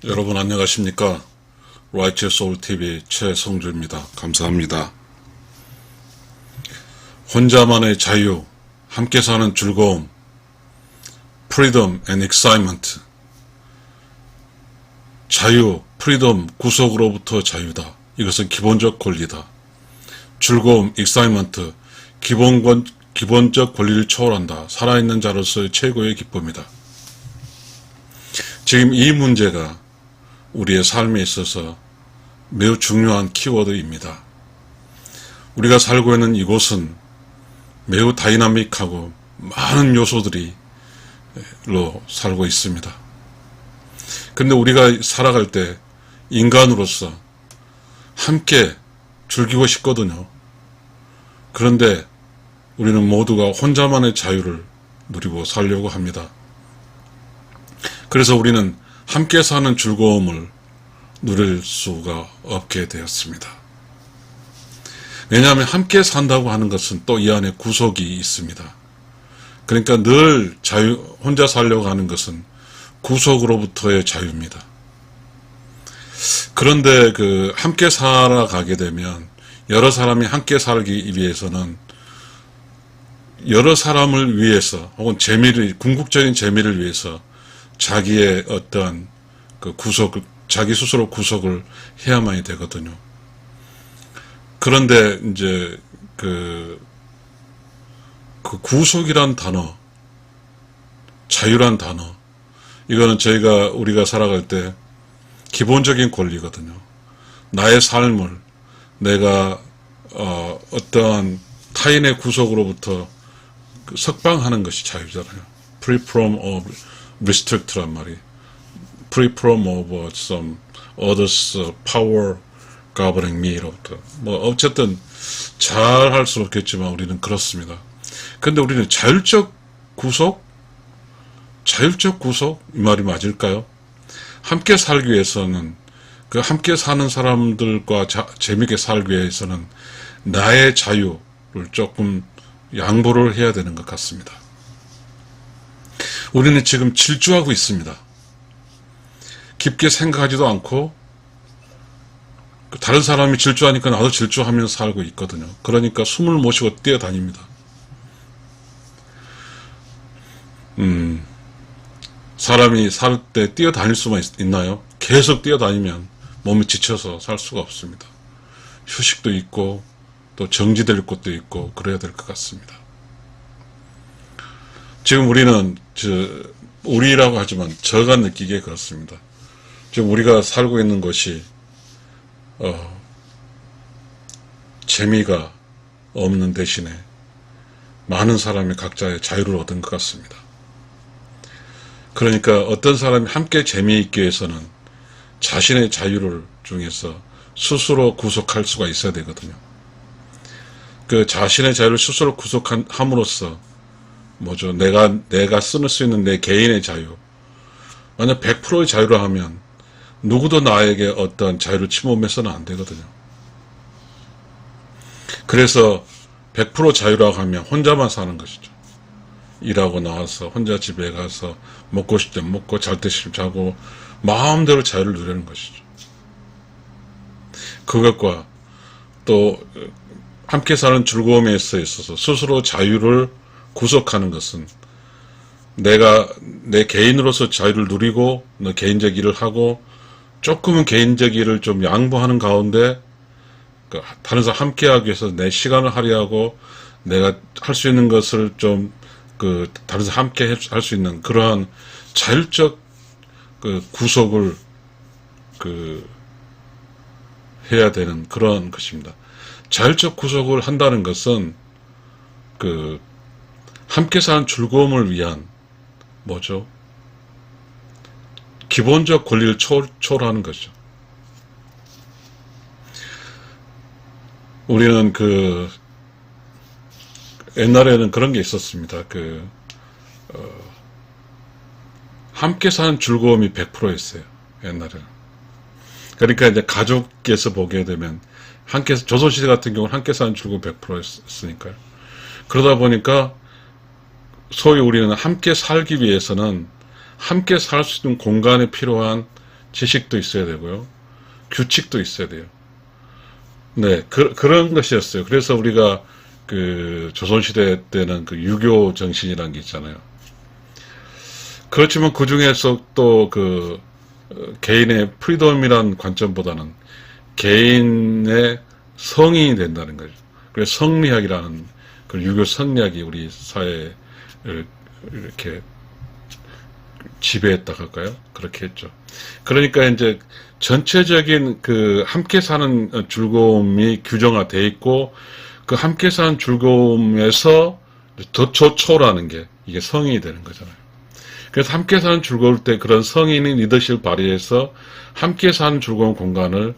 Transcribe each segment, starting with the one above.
여러분 안녕하십니까? Righteous Soul TV 최성주입니다. 감사합니다. 혼자만의 자유, 함께 사는 즐거움, Freedom and Excitement. 자유, 프리덤, 구속으로부터 자유다. 이것은 기본적 권리다. 즐거움, Excitement, 기본적 권리를 초월한다. 살아있는 자로서의 최고의 기쁨이다. 지금 이 문제가 우리의 삶에 있어서 매우 중요한 키워드입니다. 우리가 살고 있는 이곳은 매우 다이나믹하고 많은 요소들로 살고 있습니다. 근데 우리가 살아갈 때 인간으로서 함께 즐기고 싶거든요. 그런데 우리는 모두가 혼자만의 자유를 누리고 살려고 합니다. 그래서 우리는 함께 사는 즐거움을 누릴 수가 없게 되었습니다. 왜냐하면 함께 산다고 하는 것은 또 이 안에 구속이 있습니다. 그러니까 늘 혼자 살려고 하는 것은 구속으로부터의 자유입니다. 그런데 함께 살아가게 되면 여러 사람이 함께 살기 위해서는 여러 사람을 위해서 혹은 궁극적인 재미를 위해서 자기의 어떠한 자기 스스로 구속을 해야만이 되거든요. 그런데 이제 구속이란 단어, 자유란 단어, 이거는 우리가 살아갈 때 기본적인 권리거든요. 나의 삶을 내가 어떠한 타인의 구속으로부터 석방하는 것이 자유잖아요. Free from restrict란 말이. Free from some others power governing me. 어쨌든 잘 할 수 없겠지만 우리는 그렇습니다. 근데 우리는 자율적 구속? 이 말이 맞을까요? 함께 살기 위해서는 함께 사는 사람들과 재밌게 살기 위해서는 나의 자유를 조금 양보를 해야 되는 것 같습니다. 우리는 지금 질주하고 있습니다. 깊게 생각하지도 않고 다른 사람이 질주하니까 나도 질주하면서 살고 있거든요. 그러니까 숨을 못 쉬고 뛰어다닙니다. 사람이 살 때 뛰어다닐 수만 있나요? 계속 뛰어다니면 몸이 지쳐서 살 수가 없습니다. 휴식도 있고 또 정지될 곳도 있고 그래야 될 것 같습니다. 지금 우리라고 하지만 저가 느끼기에 그렇습니다. 지금 우리가 살고 있는 곳이 재미가 없는 대신에 많은 사람이 각자의 자유를 얻은 것 같습니다. 그러니까 어떤 사람이 함께 재미있기 위해서는 자신의 자유를 중에서 스스로 구속할 수가 있어야 되거든요. 자신의 자유를 스스로 구속함으로써 내가 쓸 수 있는 내 개인의 자유. 만약 100%의 자유라 하면 누구도 나에게 어떤 자유를 침범해서는 안 되거든요. 그래서 100% 자유라고 하면 혼자만 사는 것이죠. 일하고 나와서 혼자 집에 가서 먹고 싶을 때 먹고 잘 때 싶으면 자고 마음대로 자유를 누리는 것이죠. 그것과 또 함께 사는 즐거움에 있어서 스스로 자유를 구속하는 것은 내가 내 개인으로서 자유를 누리고 내 개인적 일을 하고 조금은 개인적 일을 좀 양보하는 가운데 다른 사람 함께 하기 위해서 내 시간을 할애하고 내가 할 수 있는 것을 좀 다른 사람 함께 할 수 있는 그러한 자율적 구속을 해야 되는 그런 것입니다. 자율적 구속을 한다는 것은 함께 사는 즐거움을 위한 기본적 권리를 초월하는 것이죠. 우리는 옛날에는 그런 게 있었습니다. 함께 사는 즐거움이 100%였어요. 옛날에는. 그러니까 이제 가족께서 보게 되면 조선시대 같은 경우는 함께 사는 즐거움이 100%였으니까요. 그러다 보니까 소위 우리는 함께 살기 위해서는 함께 살 수 있는 공간에 필요한 지식도 있어야 되고요. 규칙도 있어야 돼요. 네, 그런 것이었어요. 그래서 우리가 그 조선시대 때는 그 유교 정신이라는 게 있잖아요. 그렇지만 그 중에서 또 그 개인의 프리덤이란 관점보다는 개인의 성인이 된다는 거죠. 그래서 성리학이라는 그 유교 성리학이 우리 사회를 이렇게 지배했다 할까요? 그렇게 했죠. 그러니까 이제 전체적인 그 함께 사는 즐거움이 규정화되어 있고 그 함께 사는 즐거움에서 더 초라는 게 이게 성인이 되는 거잖아요. 그래서 함께 사는 즐거울 때 그런 성인의 리더십을 발휘해서 함께 사는 즐거운 공간을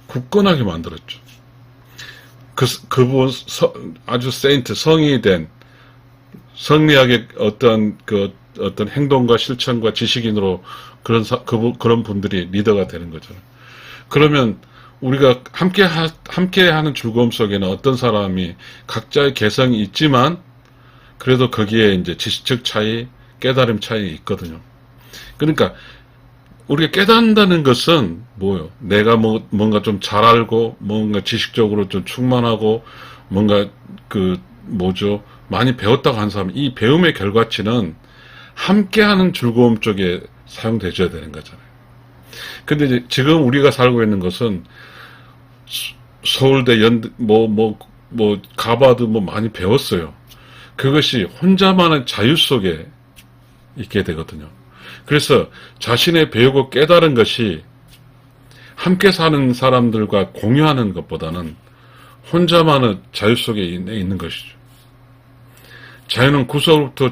굳건하게 만들었죠. 그분 아주 세인트 성인이 된 성리학의 어떤 행동과 실천과 지식인으로 그런 분들이 리더가 되는 거잖아요. 그러면 우리가 함께 하는 즐거움 속에는 어떤 사람이 각자의 개성이 있지만 그래도 거기에 이제 지식적 차이, 깨달음 차이 있거든요. 그러니까 우리가 깨닫는다는 것은 뭐요? 내가 뭔가 좀 잘 알고 뭔가 지식적으로 좀 충만하고 뭔가 많이 배웠다고 하는 사람, 이 배움의 결과치는 함께하는 즐거움 쪽에 사용되어야 되는 거잖아요. 근데 이제 지금 우리가 살고 있는 것은 서울대 가바드 많이 배웠어요. 그것이 혼자만의 자유 속에 있게 되거든요. 그래서 자신의 배우고 깨달은 것이 함께 사는 사람들과 공유하는 것보다는 혼자만의 자유 속에 있는 것이죠. 자유는 구속부터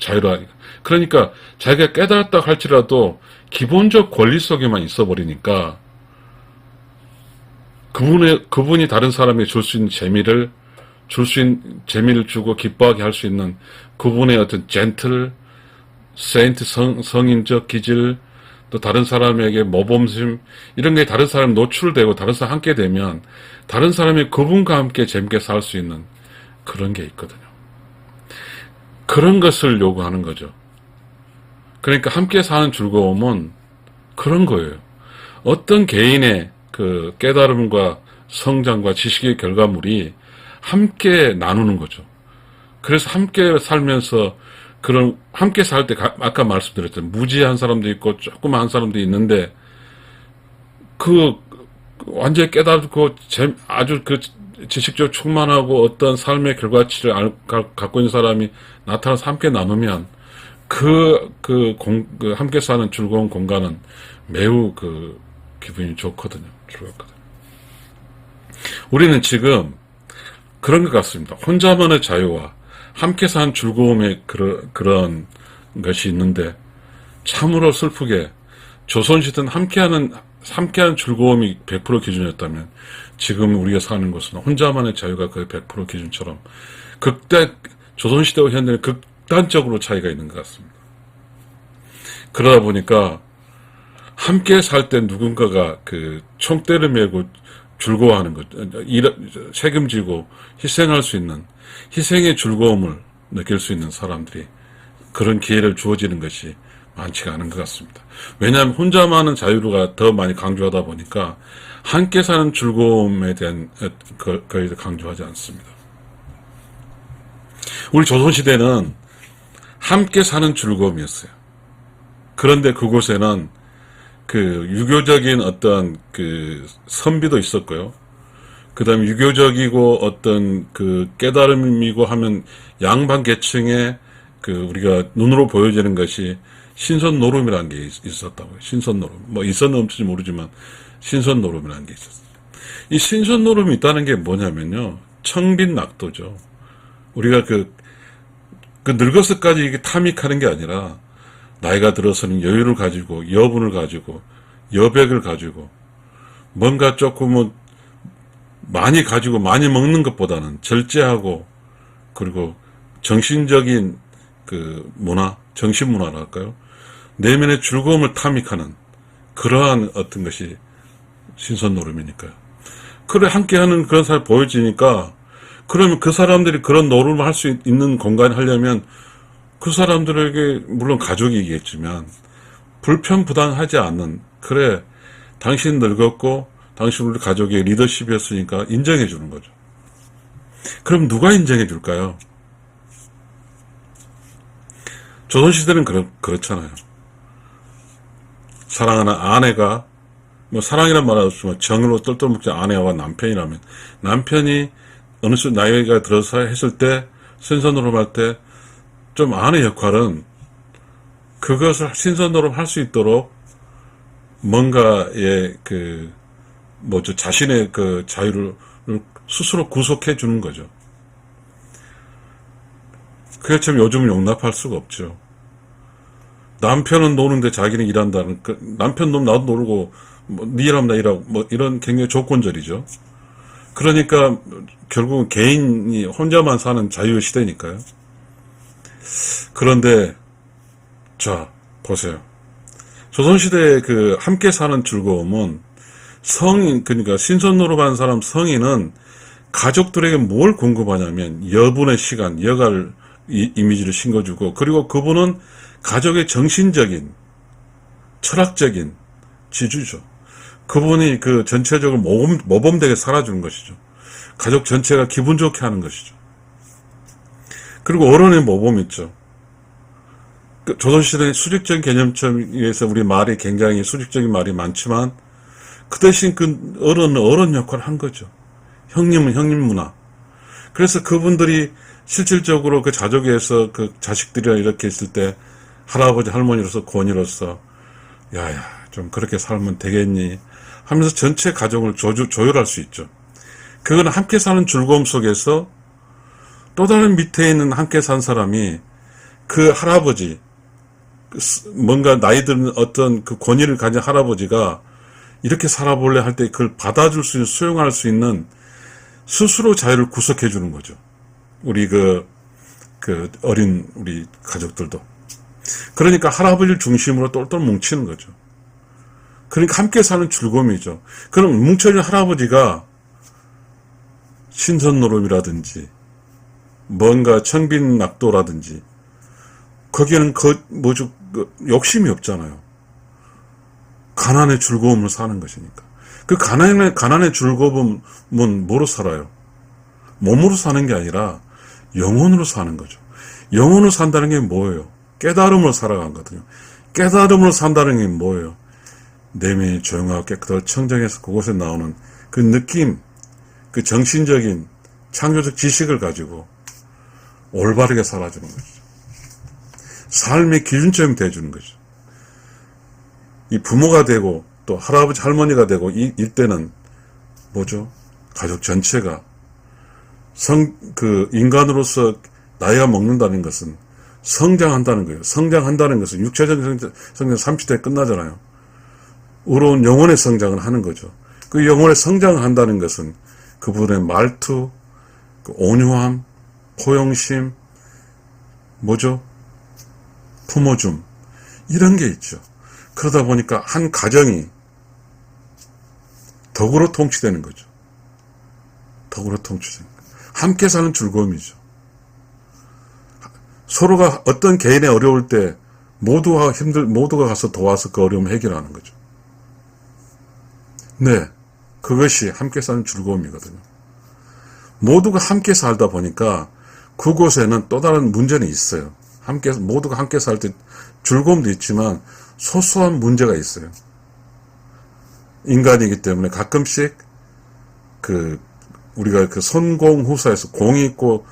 자유라니까. 그러니까 자기가 깨달았다 할지라도 기본적 권리 속에만 있어 버리니까 그분이 다른 사람에게 줄 수 있는 재미를 주고 기뻐하게 할 수 있는 그분의 어떤 젠틀, 세인트 성인적 기질, 또 다른 사람에게 모범심, 이런 게 다른 사람 노출되고 다른 사람 함께 되면 다른 사람이 그분과 함께 재밌게 살 수 있는 그런 게 있거든요. 그런 것을 요구하는 거죠. 그러니까 함께 사는 즐거움은 그런 거예요. 어떤 개인의 그 깨달음과 성장과 지식의 결과물이 함께 나누는 거죠. 그래서 함께 살면서 그런 함께 살 때 아까 말씀드렸죠. 무지한 사람도 있고 조그만 사람도 있는데 그 완전히 깨닫고 아주 그 지식적으로 충만하고 어떤 삶의 결과치를 갖고 있는 사람이 나타나서 함께 나누면 함께 사는 즐거운 공간은 매우 기분이 좋거든요. 즐겁거든요. 우리는 지금 그런 것 같습니다. 혼자만의 자유와 함께 사는 즐거움의 그런 것이 있는데 참으로 슬프게 조선시대는 함께하는 즐거움이 100% 기준이었다면 지금 우리가 사는 것은 혼자만의 자유가 거의 100% 기준처럼 조선시대와 현대는 극단적으로 차이가 있는 것 같습니다. 그러다 보니까 함께 살 때 누군가가 총대를 메고 즐거워하는 것, 책임지고 희생할 수 있는 희생의 즐거움을 느낄 수 있는 사람들이 그런 기회를 주어지는 것이 많지가 않은 것 같습니다. 왜냐하면 혼자만은 자유가 더 많이 강조하다 보니까 함께 사는 즐거움에 대한 거의 강조하지 않습니다. 우리 조선시대는 함께 사는 즐거움이었어요. 그런데 그곳에는 유교적인 어떤 선비도 있었고요. 그 다음에 유교적이고 어떤 깨달음이고 하면 양반 계층의 우리가 눈으로 보여지는 것이 신선노름이라는 게 있었다고요. 신선노름. 있었는지 모르지만 신선노름이라는 게 있었어요. 이 신선노름이 있다는 게 뭐냐면요. 청빈낙도죠. 우리가 늙어서까지 이게 탐닉하는 게 아니라 나이가 들어서는 여유를 가지고 여분을 가지고 여백을 가지고 뭔가 조금은 많이 가지고 많이 먹는 것보다는 절제하고 그리고 정신적인 정신문화랄까요? 내면의 즐거움을 탐닉하는 그러한 어떤 것이 신선노름이니까요. 그래 함께하는 그런 사람이 보여지니까 그러면 그 사람들이 그런 노름을 할 수 있는 공간을 하려면 그 사람들에게 물론 가족이겠지만 불편부담하지 않는 그래, 당신 늙었고 당신 우리 가족의 리더십이었으니까 인정해 주는 거죠. 그럼 누가 인정해 줄까요? 조선시대는 그렇잖아요. 사랑하는 아내가, 뭐 사랑이란 말 없지만 정으로 똘똘 아내와 남편이라면, 남편이 어느 정도 나이가 들어서 했을 때, 신선노름 할 때, 좀 아내 역할은 그것을 신선노름 할 수 있도록 뭔가의 자신의 그 자유를 스스로 구속해 주는 거죠. 그게 참 요즘은 용납할 수가 없죠. 남편은 노는데 자기는 일한다는, 남편 놈 나도 놀고, 네 일하면 나 일하고, 이런 굉장히 조건절이죠. 그러니까, 결국은 개인이 혼자만 사는 자유의 시대니까요. 그런데, 자, 보세요. 조선시대의 그 함께 사는 즐거움은 그러니까 신선노릇한 사람 성인은 가족들에게 뭘 공급하냐면 여분의 시간, 여갈 이미지를 심어주고, 그리고 그분은 가족의 정신적인, 철학적인 지주죠. 그분이 그 전체적으로 모범되게 살아주는 것이죠. 가족 전체가 기분 좋게 하는 것이죠. 그리고 어른의 모범 있죠. 조선시대의 수직적인 개념점에서 우리 말이 굉장히 수직적인 말이 많지만, 그 대신 그 어른은 어른 역할을 한 거죠. 형님은 형님 문화. 그래서 그분들이 실질적으로 그 자족에서 그 자식들이랑 이렇게 있을 때 할아버지 할머니로서 권위로서 야야 좀 그렇게 살면 되겠니 하면서 전체 가정을 조율할 수 있죠. 그건 함께 사는 즐거움 속에서 또 다른 밑에 있는 함께 산 사람이 그 할아버지, 뭔가 나이 든 어떤 그 권위를 가진 할아버지가 이렇게 살아볼래 할 때 그걸 받아줄 수 있는, 수용할 수 있는 스스로 자유를 구속해 주는 거죠. 우리 어린 우리 가족들도. 그러니까 할아버지를 중심으로 똘똘 뭉치는 거죠. 그러니까 함께 사는 즐거움이죠. 그럼 뭉쳐진 할아버지가 신선노름이라든지 뭔가 청빈낙도라든지 거기에는 욕심이 없잖아요. 가난의 즐거움을 사는 것이니까. 그 가난의 즐거움은 뭐로 살아요? 몸으로 사는 게 아니라 영혼으로 사는 거죠. 영혼으로 산다는 게 뭐예요? 깨달음으로 살아가거든요. 깨달음으로 산다는 게 뭐예요? 내면이 조용하고 깨끗하고 청정해서 그곳에 나오는 그 느낌, 그 정신적인 창조적 지식을 가지고 올바르게 살아주는 거죠. 삶의 기준점이 돼주는 거죠. 이 부모가 되고 또 할아버지 할머니가 되고 이때는 뭐죠? 가족 전체가 인간으로서 나이가 먹는다는 것은 성장한다는 거예요. 성장한다는 것은 육체적인 성장 30대 끝나잖아요. 의로운 영혼의 성장을 하는 거죠. 그 영혼의 성장을 한다는 것은 그분의 말투, 그 온유함, 포용심, 뭐죠? 품어줌, 이런 게 있죠. 그러다 보니까 한 가정이 덕으로 통치되는 거죠. 덕으로 통치되는 거죠. 함께 사는 즐거움이죠. 서로가 어떤 개인의 어려울 때 모두가 가서 도와서 그 어려움을 해결하는 거죠. 네, 그것이 함께 사는 즐거움이거든요. 모두가 함께 살다 보니까 그곳에는 또 다른 문제는 있어요. 모두가 함께 살 때 즐거움도 있지만 소소한 문제가 있어요. 인간이기 때문에 가끔씩 우리가 선공후사에서 공이 있고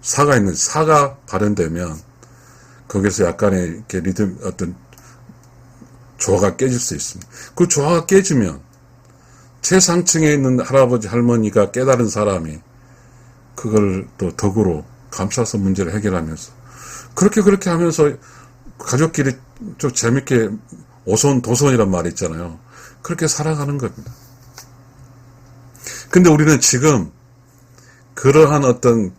사가 있는 사가 발현되면 거기서 약간의 이렇게 리듬, 어떤 조화가 깨질 수 있습니다. 그 조화가 깨지면 최상층에 있는 할아버지 할머니가 깨달은 사람이 그걸 또 덕으로 감싸서 문제를 해결하면서 그렇게 하면서 가족끼리 좀 재밌게 오손도손이란 말이 있잖아요. 그렇게 살아가는 겁니다. 근데 우리는 지금 그러한 어떤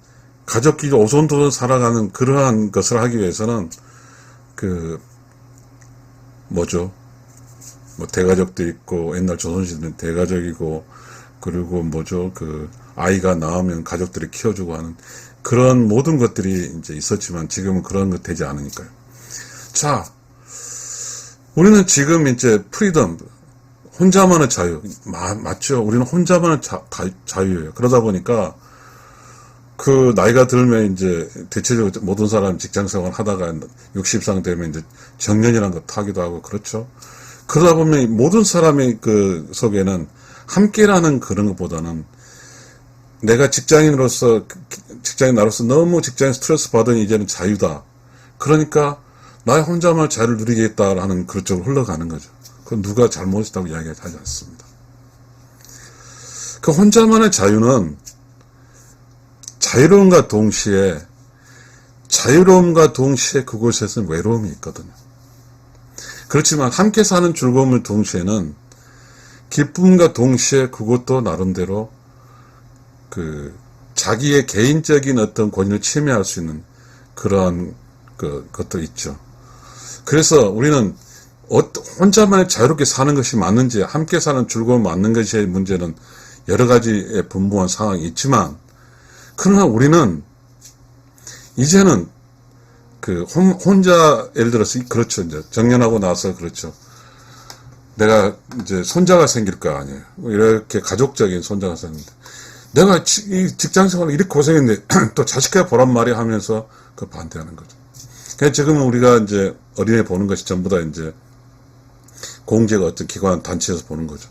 가족끼리 오손도손 살아가는 그러한 것을 하기 위해서는 대가족도 있고, 옛날 조선시대는 대가족이고, 그리고 아이가 낳으면 가족들이 키워주고 하는 그런 모든 것들이 이제 있었지만 지금은 그런 것 되지 않으니까요. 자, 우리는 지금 이제 프리덤, 혼자만의 자유, 맞죠? 우리는 혼자만의 자유예요. 그러다 보니까 그 나이가 들면 이제 대체적으로 모든 사람이 직장 생활 하다가 60상 되면 이제 정년이라는 거 타기도 하고 그렇죠. 그러다 보면 모든 사람의 그 속에는 함께라는 그런 것보다는 내가 직장인으로서 직장인 나로서 너무 직장에 스트레스 받으니 이제는 자유다. 그러니까 나의 혼자만의 자유를 누리겠다라는 그런 쪽으로 흘러가는 거죠. 그건 누가 잘못했다고 이야기하지 않습니다. 그 혼자만의 자유는 자유로움과 동시에 그곳에서는 외로움이 있거든요. 그렇지만 함께 사는 즐거움을 동시에는 기쁨과 동시에 그것도 나름대로 그 자기의 개인적인 어떤 권위를 침해할 수 있는 그러한 것도 있죠. 그래서 우리는 혼자만의 자유롭게 사는 것이 맞는지 함께 사는 즐거움이 맞는 것의 문제는 여러 가지의 분분한 상황이 있지만 그러나 우리는 이제는 그 혼자 예를 들어서 그렇죠. 이제 정년하고 나서 그렇죠. 내가 이제 손자가 생길 거 아니에요. 이렇게 가족적인 손자가 생겼는데 내가 이 직장 생활을 이렇게 고생했는데 또 자식까지 보란 말이 하면서 그 반대하는 거죠. 그래서 지금 우리가 이제 어린애 보는 것이 전부 다 이제 공제가 어떤 기관 단체에서 보는 거죠.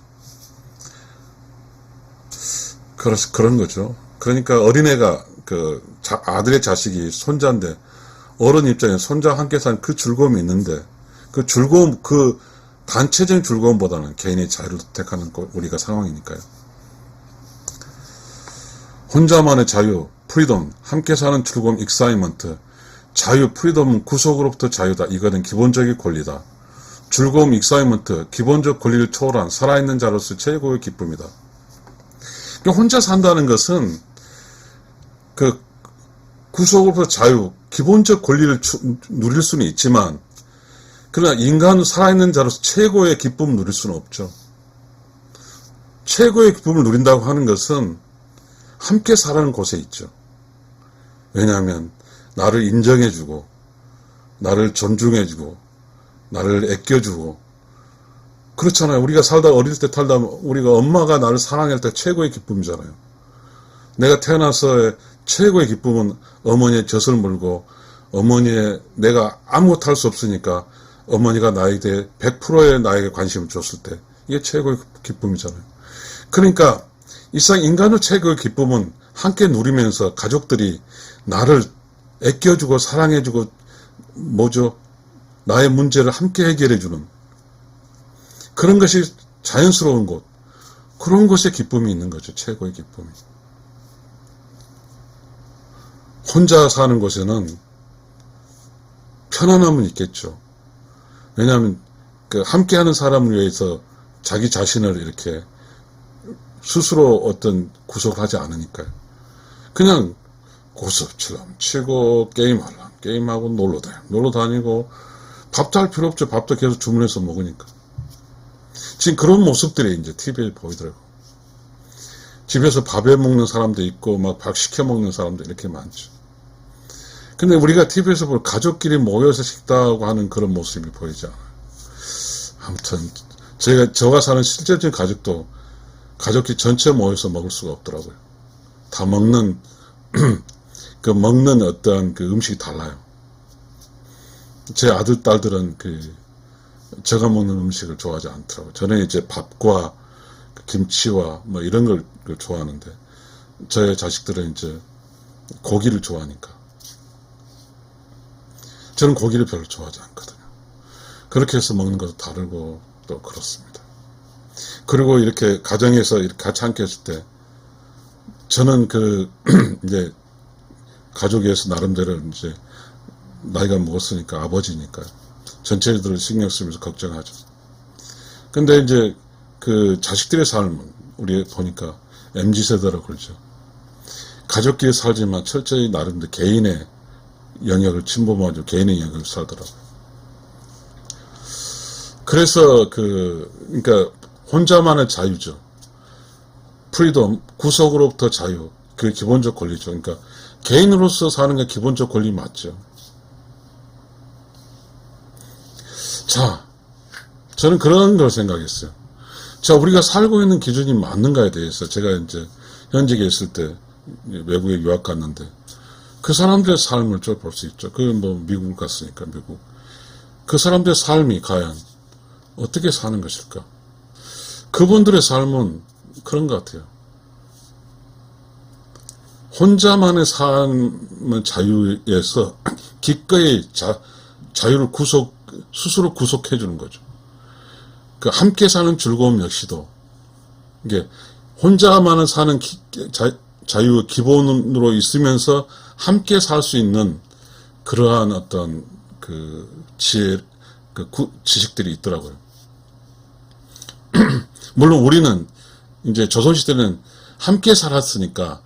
그런 거죠. 그러니까 어린애가 아들의 자식이 손자인데 어른 입장에 손자와 함께 사는 그 즐거움이 있는데 그 즐거움, 그 단체적인 즐거움보다는 개인의 자유를 택하는 우리가 상황이니까요. 혼자만의 자유, 프리덤, 함께 사는 즐거움, 익사이먼트, 자유, 프리덤은 구속으로부터 자유다. 이거는 기본적인 권리다. 즐거움, 익사이먼트, 기본적 권리를 초월한 살아있는 자로서 최고의 기쁨이다. 그러니까 혼자 산다는 것은 그 구속으로부터 자유, 기본적 권리를 누릴 수는 있지만 그러나 인간은 살아있는 자로서 최고의 기쁨을 누릴 수는 없죠. 최고의 기쁨을 누린다고 하는 것은 함께 살아는 곳에 있죠. 왜냐하면 나를 인정해주고 나를 존중해주고 나를 아껴주고 그렇잖아요. 우리가 살다 어릴 때 살다 우리가 엄마가 나를 사랑할 때 최고의 기쁨이잖아요. 내가 태어나서 최고의 기쁨은 어머니의 젖을 물고 어머니의 내가 아무것도 할 수 없으니까 어머니가 나에 대해 100%의 나에게 관심을 줬을 때 이게 최고의 기쁨이잖아요. 그러니까 이상 인간의 최고의 기쁨은 함께 누리면서 가족들이 나를 아껴주고 사랑해주고 나의 문제를 함께 해결해주는 그런 것이 자연스러운 곳, 그런 곳에 기쁨이 있는 거죠. 최고의 기쁨이. 혼자 사는 곳에는 편안함은 있겠죠. 왜냐하면 함께하는 사람을 위해서 자기 자신을 이렇게 스스로 어떤 구속하지 않으니까요. 그냥 고스톱처럼 치고 게임하고 놀러 다니고 밥도 할 필요 없죠. 밥도 계속 주문해서 먹으니까. 지금 그런 모습들이 이제 TV에 보이더라고요. 집에서 밥해 먹는 사람도 있고 막 밥 시켜 먹는 사람도 이렇게 많죠. 근데 우리가 TV에서 볼 가족끼리 모여서 식사하고 하는 그런 모습이 보이지 않아요. 아무튼 저가 사는 실질적인 가족도 가족끼리 전체 모여서 먹을 수가 없더라고요. 다 먹는 먹는 어떠한 음식이 달라요. 제 아들 딸들은 제가 먹는 음식을 좋아하지 않더라고요. 저는 이제 밥과 김치와 이런 걸 좋아하는데 저의 자식들은 이제 고기를 좋아하니까 저는 고기를 별로 좋아하지 않거든요. 그렇게 해서 먹는 것도 다르고 또 그렇습니다. 그리고 이렇게 가정에서 이렇게 같이 함께 했을 때 저는 이제 가족에서 나름대로 이제 나이가 먹었으니까 아버지니까 전체들을 신경 쓰면서 걱정하죠. 근데 이제 자식들의 삶은 우리 보니까 MZ세대라고 그러죠. 가족끼리 살지만 철저히 나름대로 개인의 영역을 침범하죠. 개인의 영역을 살더라고요. 그래서 그러니까 혼자만의 자유죠. 프리덤, 구속으로부터 자유, 그게 기본적 권리죠. 그러니까 개인으로서 사는 게 기본적 권리 맞죠. 자, 저는 그런 걸 생각했어요. 자, 우리가 살고 있는 기준이 맞는가에 대해서 제가 이제 현직에 있을 때 외국에 유학 갔는데 그 사람들의 삶을 좀 볼 수 있죠. 그 뭐 미국 갔으니까 미국. 그 사람들의 삶이 과연 어떻게 사는 것일까? 그분들의 삶은 그런 것 같아요. 혼자만의 삶의 자유에서 기꺼이 자유를 스스로 구속해 주는 거죠. 그 함께 사는 즐거움 역시도 이게 혼자만은 사는 자유의 기본으로 있으면서 함께 살 수 있는 그러한 어떤 그 지식들이 있더라고요. 물론 우리는 이제 조선시대는 함께 살았으니까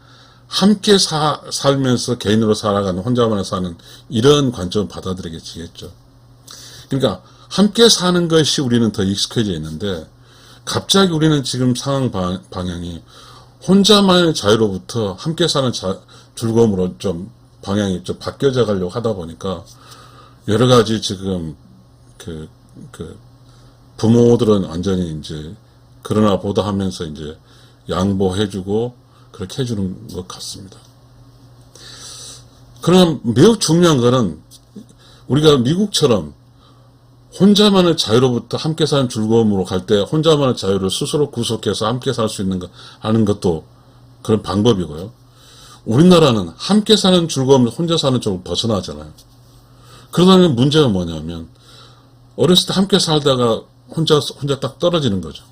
함께 살면서 개인으로 살아가는 혼자만을 사는 이런 관점을 받아들이겠죠. 그러니까 함께 사는 것이 우리는 더 익숙해져 있는데 갑자기 우리는 지금 상황 방향이 혼자만의 자유로부터 함께 사는 즐거움으로 좀 방향이 좀 바뀌어져 가려고 하다 보니까 여러 가지 지금 그 부모들은 완전히 이제 그러나 보다 하면서 이제 양보해주고 그렇게 해주는 것 같습니다. 그러나 매우 중요한 거는 우리가 미국처럼 혼자만의 자유로부터 함께 사는 즐거움으로 갈 때 혼자만의 자유를 스스로 구속해서 함께 살 수 있는 거 하는 것도 그런 방법이고요. 우리나라는 함께 사는 즐거움을 혼자 사는 쪽으로 벗어나잖아요. 그러다 문제가 뭐냐면 어렸을 때 함께 살다가 혼자 딱 떨어지는 거죠.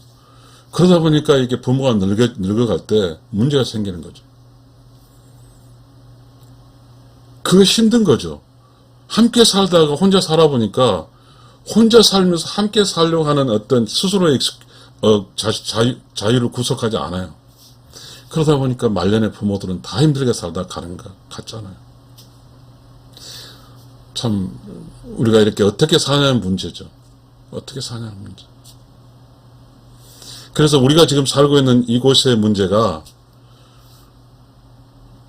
그러다 보니까 이게 부모가 늙어갈 때 문제가 생기는 거죠. 그게 힘든 거죠. 함께 살다가 혼자 살아보니까 혼자 살면서 함께 살려고 하는 어떤 스스로의 자유를 구속하지 않아요. 그러다 보니까 말년에 부모들은 다 힘들게 살다 가는 것 같잖아요. 참 우리가 이렇게 어떻게 사냐는 문제죠. 어떻게 사냐는 문제. 그래서 우리가 지금 살고 있는 이곳의 문제가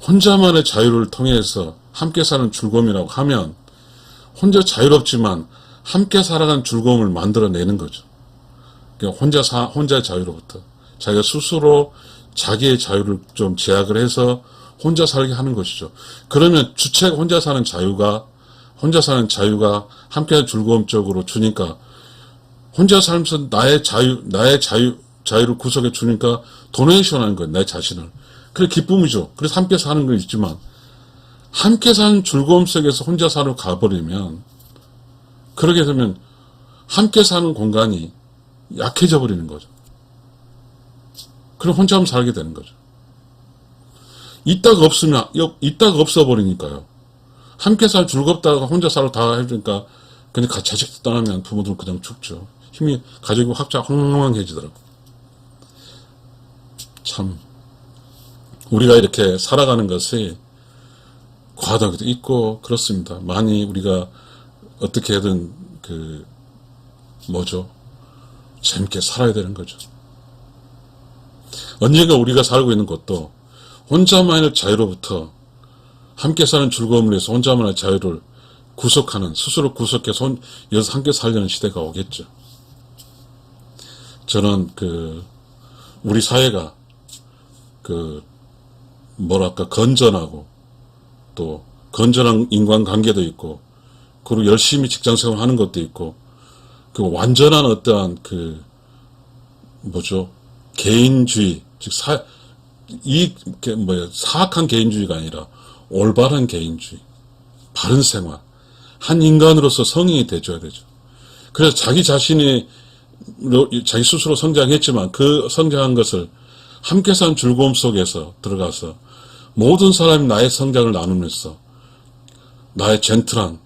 혼자만의 자유를 통해서 함께 사는 즐거움이라고 하면 혼자 자유롭지만 함께 살아가는 즐거움을 만들어내는 거죠. 그러니까 혼자의 자유로부터 자기가 스스로 자기의 자유를 좀 제약을 해서 혼자 살게 하는 것이죠. 그러면 주체가 혼자 사는 자유가 함께하는 즐거움 쪽으로 주니까 혼자 살면서 나의 자유를 구속해 주니까 도네이션 하는 거예요. 내 자신을. 그래 기쁨이죠. 그래서 함께 사는 건 있지만 함께 사는 즐거움 속에서 혼자 살아 가버리면 그러게 되면 함께 사는 공간이 약해져 버리는 거죠. 그럼 혼자만 살게 되는 거죠. 있다가 없어 버리니까요. 함께 살 즐겁다가 혼자 살아 다 해주니까 그냥 자식도 떠나면 부모들은 그냥 죽죠. 힘이 가지고 황망해지더라고. 참 우리가 이렇게 살아가는 것이 과도하게도 있고 그렇습니다. 많이 우리가 어떻게든 재밌게 살아야 되는 거죠. 언젠가 우리가 살고 있는 것도 혼자만의 자유로부터 함께 사는 즐거움을 위해서 혼자만의 자유를 스스로 구속해서 함께 살려는 시대가 오겠죠. 저는 우리 사회가 건전하고 또 건전한 인간관계도 있고 그리고 열심히 직장생활 하는 것도 있고 완전한 어떠한 개인주의 즉 사악한 개인주의가 아니라 올바른 개인주의 바른 생활 한 인간으로서 성인이 돼줘야 되죠. 그래서 자기 스스로 성장했지만 그 성장한 것을 함께 사는 즐거움 속에서 들어가서 모든 사람이 나의 성장을 나누면서 나의 젠틀한,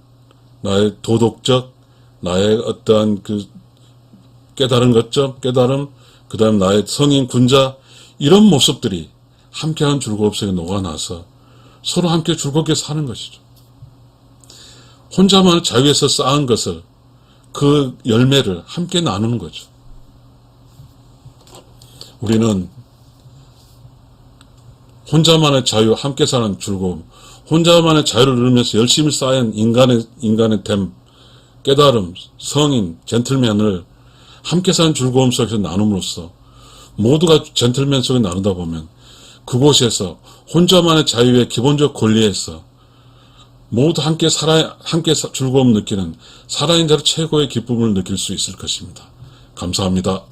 나의 도덕적, 나의 어떠한 깨달은 깨달음, 그 다음 나의 성인 군자, 이런 모습들이 함께하는 즐거움 속에 녹아나서 서로 함께 즐겁게 사는 것이죠. 혼자만 자유에서 쌓은 것을 그 열매를 함께 나누는 거죠. 우리는 혼자만의 자유, 함께 사는 즐거움, 혼자만의 자유를 누리면서 열심히 쌓인 인간의 됨, 깨달음, 성인, 젠틀맨을 함께 사는 즐거움 속에서 나눔으로써 모두가 젠틀맨 속에 나누다 보면 그곳에서 혼자만의 자유의 기본적 권리에서 모두 함께 즐거움 느끼는 살아있는 대로 최고의 기쁨을 느낄 수 있을 것입니다. 감사합니다.